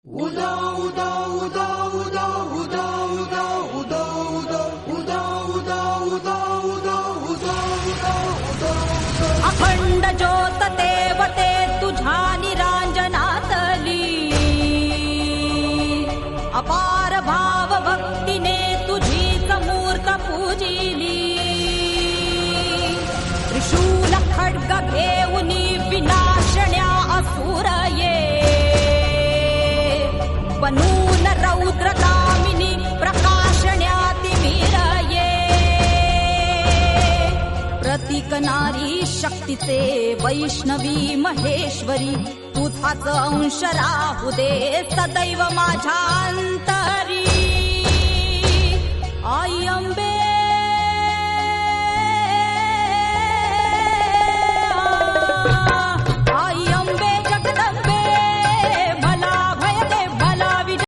उदा उदा उदा उदा उदा उदा उदा उदा उदा उदा उदा उदा उदा उदा अखंड ज्योत देवते तुझ्या निरांजनातली अपार भाव भक्तीने तुझीच मूर्त पूजिली त्रिशूल खड्ग घेऊनी विनाशण्या असुर ये बनून रौद्रगामिनी प्रकाशण्या तिमिर ये प्रतीक नारी शक्तीचे वैष्णवी महेश्वरी तुझाच अंश राहू दे सदैव माझ्या अंत